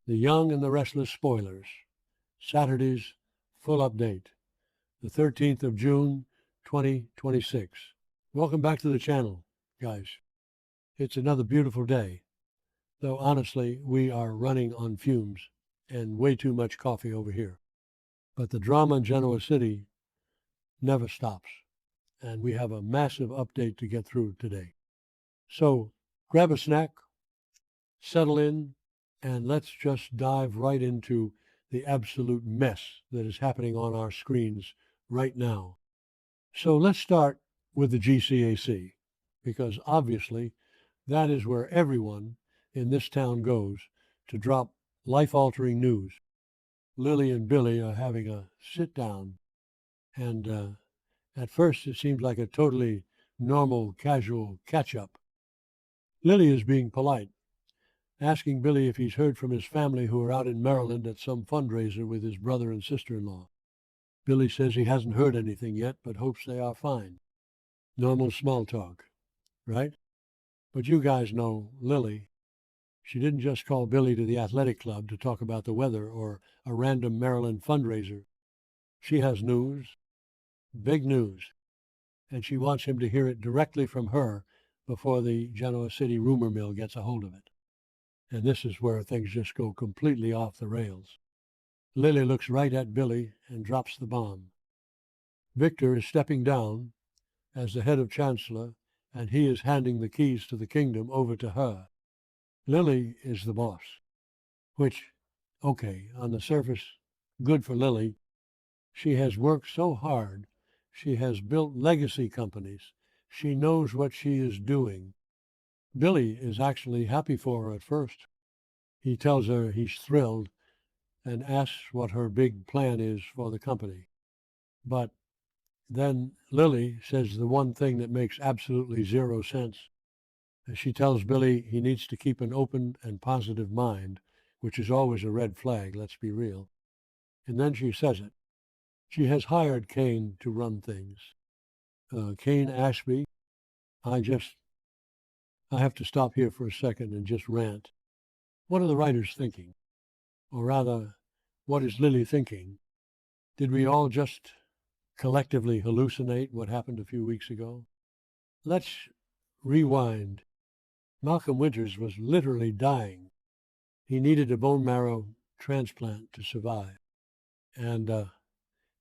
The Young and the Restless spoilers. Saturday's full update. The 13th of June, 2026. Welcome back to the channel, guys. It's another beautiful day, though honestly, we are running on fumes and way too much coffee over here. But the drama in Genoa City never stops, and we have a massive update to get through today. So grab a snack, settle in, and let's just dive right into the absolute mess that is happening on our screens right now. So let's start with the GCAC, because obviously that is where everyone in this town goes to drop life-altering news. Lily and Billy are having a sit-down, and at first it seems like a totally normal, casual catch-up. Lily is being polite, asking Billy if he's heard from his family who are out in Maryland at some fundraiser with his brother and sister-in-law. Billy says he hasn't heard anything yet, but hopes they are fine. Normal small talk, right? But you guys know Lily. She didn't just call Billy to the athletic club to talk about the weather or a random Maryland fundraiser. She has news, big news, and she wants him to hear it directly from her before the Genoa City rumor mill gets a hold of it. And this is where things just go completely off the rails. Lily looks right at Billy and drops the bomb. Victor is stepping down as the head of chancellor, and he is handing the keys to the kingdom over to her. Lily is the boss, which, okay, on the surface, good for Lily. She has worked so hard. She has built legacy companies. She knows what she is doing. Billy is actually happy for her at first. He tells her he's thrilled and asks what her big plan is for the company. But then Lily says the one thing that makes absolutely zero sense. She tells Billy he needs to keep an open and positive mind, which is always a red flag, let's be real. And then she says it. She has hired Kane to run things. Kane Ashby, I have to stop here for a second and just rant. What are the writers thinking? Or rather, what is Lily thinking? Did we all just collectively hallucinate what happened a few weeks ago? Let's rewind. Malcolm Winters was literally dying. He needed a bone marrow transplant to survive. And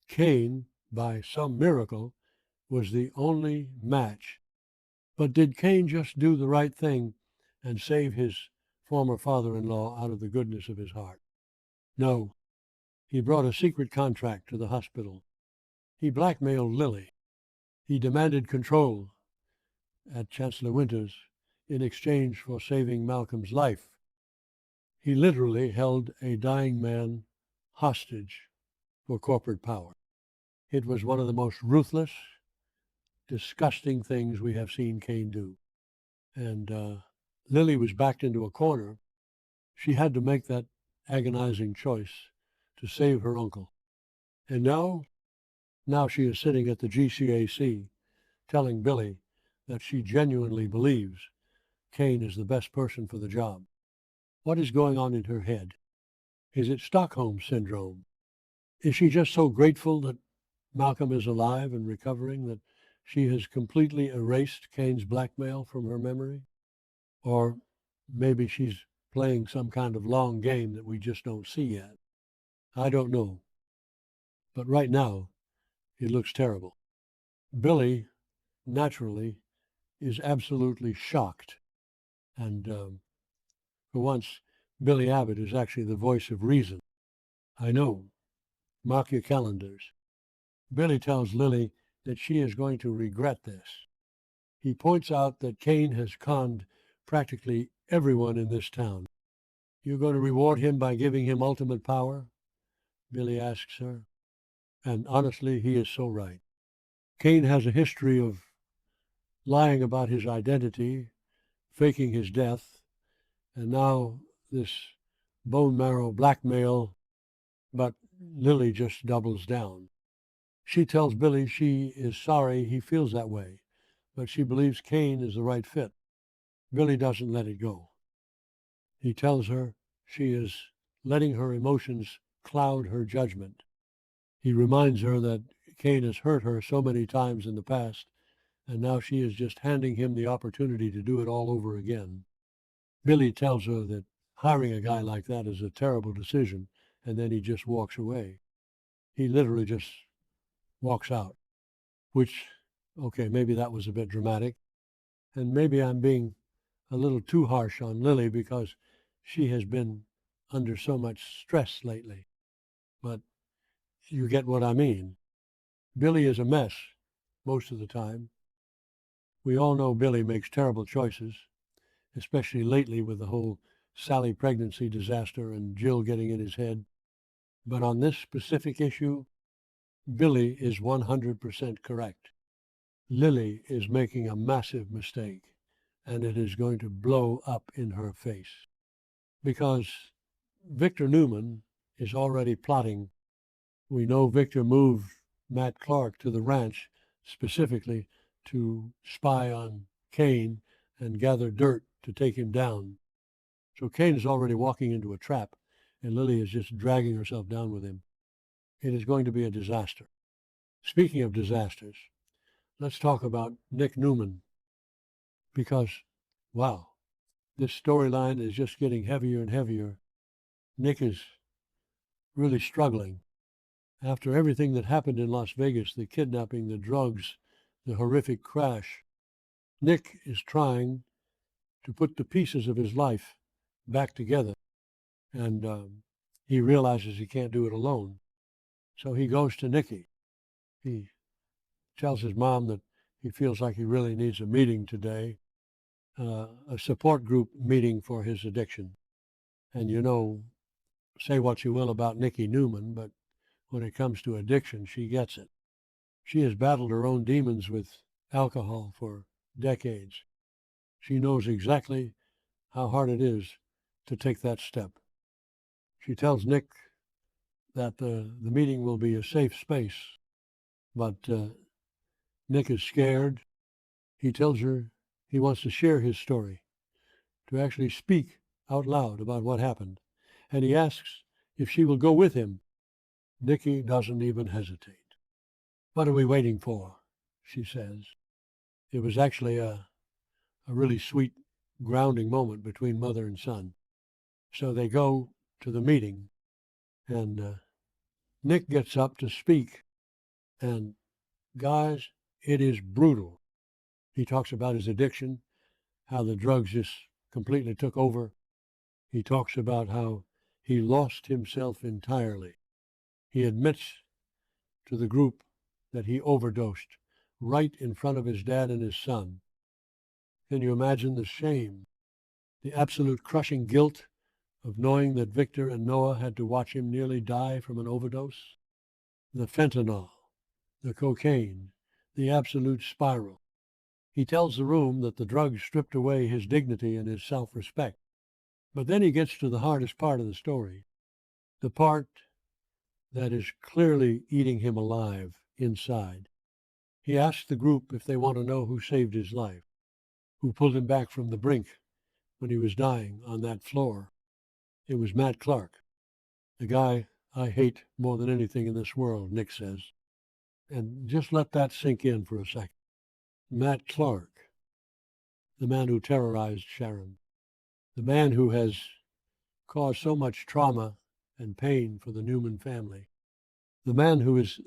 Kane, by some miracle, was the only match. But did Kane just do the right thing and save his former father-in-law out of the goodness of his heart? No. He brought a secret contract to the hospital. He blackmailed Lily. He demanded control at Chancellor Winters in exchange for saving Malcolm's life. He literally held a dying man hostage for corporate power. It was one of the most ruthless, disgusting things we have seen Kane do. And Lily was backed into a corner. She had to make that agonizing choice to save her uncle. And now she is sitting at the GCAC telling Billy that she genuinely believes Kane is the best person for the job. What is going on in her head? Is it Stockholm Syndrome? Is she just so grateful that Malcolm is alive and recovering that she has completely erased Kane's blackmail from her memory? Or maybe she's playing some kind of long game that we just don't see yet. I don't know. But right now, it looks terrible. Billy, naturally, is absolutely shocked. And for once, Billy Abbott is actually the voice of reason. I know. Mark your calendars. Billy tells Lily that she is going to regret this. He points out that Kane has conned practically everyone in this town. You're going to reward him by giving him ultimate power? Billy asks her. And honestly, he is so right. Kane has a history of lying about his identity, faking his death, and now this bone marrow blackmail, but Lily just doubles down. She tells Billy she is sorry he feels that way, but she believes Kane is the right fit. Billy doesn't let it go. He tells her she is letting her emotions cloud her judgment. He reminds her that Kane has hurt her so many times in the past, and now she is just handing him the opportunity to do it all over again. Billy tells her that hiring a guy like that is a terrible decision, and then he just walks away. He literally just walks out, which, okay, maybe that was a bit dramatic, and maybe I'm being a little too harsh on Lily because she has been under so much stress lately. But you get what I mean. Billy is a mess most of the time. We all know Billy makes terrible choices, especially lately with the whole Sally pregnancy disaster and Jill getting in his head. But on this specific issue, Billy is 100% correct. Lily is making a massive mistake, and it is going to blow up in her face. Because Victor Newman is already plotting. We know Victor moved Matt Clark to the ranch specifically to spy on Kane and gather dirt to take him down. So Kane is already walking into a trap, and Lily is just dragging herself down with him. It is going to be a disaster. Speaking of disasters, let's talk about Nick Newman. Because, wow, this storyline is just getting heavier and heavier. Nick is really struggling. After everything that happened in Las Vegas, the kidnapping, the drugs, the horrific crash, Nick is trying to put the pieces of his life back together. And he realizes he can't do it alone. So he goes to Nikki. He tells his mom that he feels like he really needs a meeting today, a support group meeting for his addiction. And you know, say what you will about Nikki Newman, but when it comes to addiction, she gets it. She has battled her own demons with alcohol for decades. She knows exactly how hard it is to take that step. She tells Nick that the meeting will be a safe space, but Nick is scared. He tells her he wants to share his story, to actually speak out loud about what happened, and he asks if she will go with him. Nikki doesn't even hesitate. "What are we waiting for?" she says. It was actually a really sweet, grounding moment between mother and son. So they go to the meeting, and Nick gets up to speak, and guys, it is brutal. He talks about his addiction, how the drugs just completely took over. He talks about how he lost himself entirely. He admits to the group that he overdosed right in front of his dad and his son. Can you imagine the shame, the absolute crushing guilt of knowing that Victor and Noah had to watch him nearly die from an overdose? The fentanyl, the cocaine, the absolute spiral. He tells the room that the drugs stripped away his dignity and his self-respect. But then he gets to the hardest part of the story, the part that is clearly eating him alive inside. He asks the group if they want to know who saved his life, who pulled him back from the brink when he was dying on that floor. It was Matt Clark, the guy I hate more than anything in this world, Nick says. And just let that sink in for a second. Matt Clark, the man who terrorized Sharon, the man who has caused so much trauma and pain for the Newman family, the man who is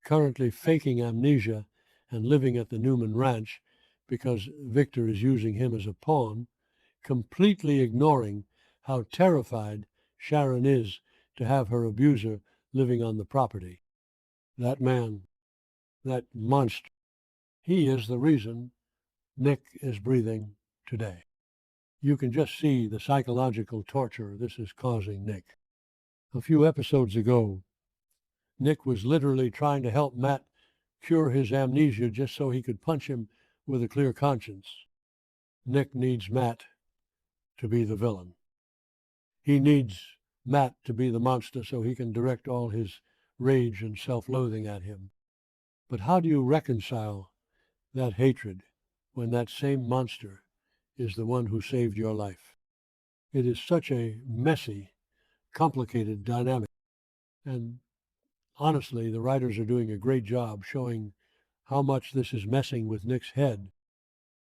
currently faking amnesia and living at the Newman Ranch because Victor is using him as a pawn, completely ignoring how terrified Sharon is to have her abuser living on the property. That man, that monster, he is the reason Nick is breathing today. You can just see the psychological torture this is causing Nick. A few episodes ago, Nick was literally trying to help Matt cure his amnesia just so he could punch him with a clear conscience. Nick needs Matt to be the villain. He needs Matt to be the monster so he can direct all his rage and self-loathing at him. But how do you reconcile that hatred when that same monster is the one who saved your life? It is such a messy, complicated dynamic. And honestly, the writers are doing a great job showing how much this is messing with Nick's head.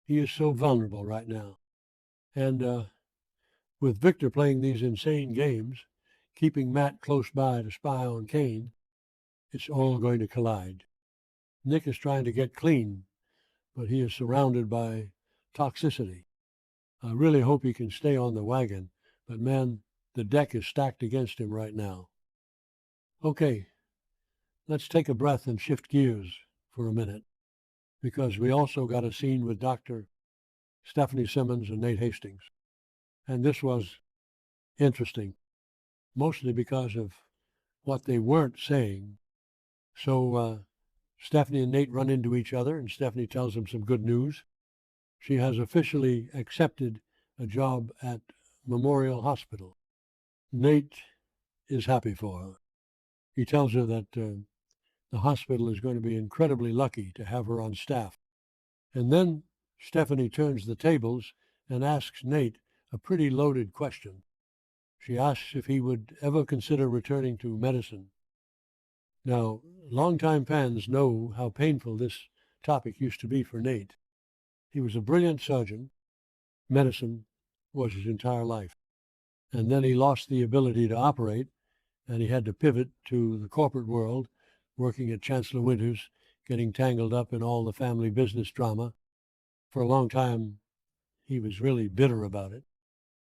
He is so vulnerable right now. And with Victor playing these insane games, keeping Matt close by to spy on Kane, it's all going to collide. Nick is trying to get clean, but he is surrounded by toxicity. I really hope he can stay on the wagon, but man, the deck is stacked against him right now. Okay, let's take a breath and shift gears for a minute, because we also got a scene with Dr. Stephanie Simmons and Nate Hastings. And this was interesting, mostly because of what they weren't saying. So Stephanie and Nate run into each other, and Stephanie tells them some good news. She has officially accepted a job at Memorial Hospital. Nate is happy for her. He tells her that the hospital is going to be incredibly lucky to have her on staff. And then Stephanie turns the tables and asks Nate a pretty loaded question. She asks if he would ever consider returning to medicine. Now, longtime fans know how painful this topic used to be for Nate. He was a brilliant surgeon. Medicine was his entire life. And then he lost the ability to operate, and he had to pivot to the corporate world, working at Chancellor Winters, getting tangled up in all the family business drama. For a long time, he was really bitter about it.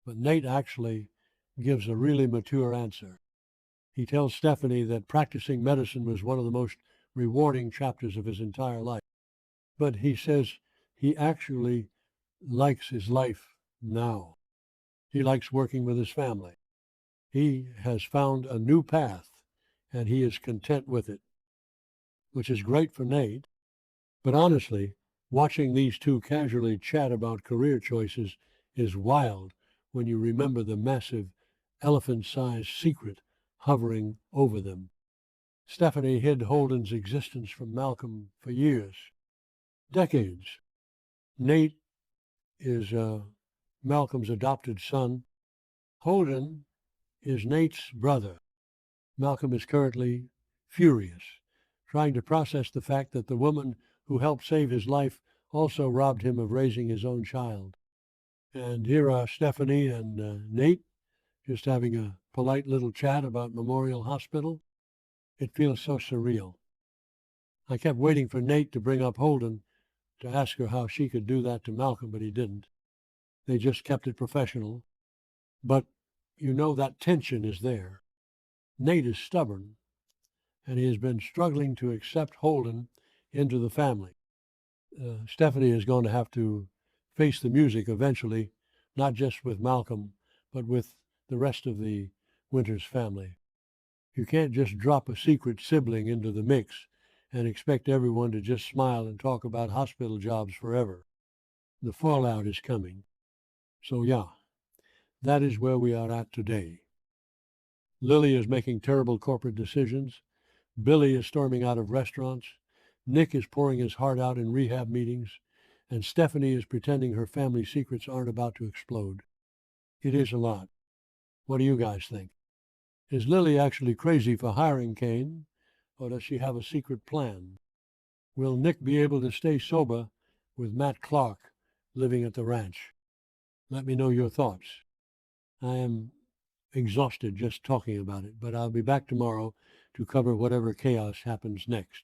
But Nate actually gives a really mature answer. He tells Stephanie that practicing medicine was one of the most rewarding chapters of his entire life. But he says he actually likes his life now. He likes working with his family. He has found a new path, and he is content with it, which is great for Nate. But honestly, watching these two casually chat about career choices is wild when you remember the massive elephant-sized secret hovering over them. Stephanie hid Holden's existence from Malcolm for years, decades. Nate is Malcolm's adopted son. Holden is Nate's brother. Malcolm is currently furious, trying to process the fact that the woman who helped save his life also robbed him of raising his own child. And here are Stephanie and Nate just having a polite little chat about Memorial Hospital. It feels so surreal. I kept waiting for Nate to bring up Holden to ask her how she could do that to Malcolm, but he didn't. They just kept it professional. But you know that tension is there. Nate is stubborn, and he has been struggling to accept Holden into the family. Stephanie is going to have to face the music eventually, not just with Malcolm, but with the rest of the Winters family. You can't just drop a secret sibling into the mix and expect everyone to just smile and talk about hospital jobs forever. The fallout is coming. So yeah, that is where we are at today. Lily is making terrible corporate decisions. Billy is storming out of restaurants. Nick is pouring his heart out in rehab meetings. And Stephanie is pretending her family secrets aren't about to explode. It is a lot. What do you guys think? Is Lily actually crazy for hiring Kane, or does she have a secret plan? Will Nick be able to stay sober with Matt Clark living at the ranch? Let me know your thoughts. I am exhausted just talking about it, but I'll be back tomorrow to cover whatever chaos happens next.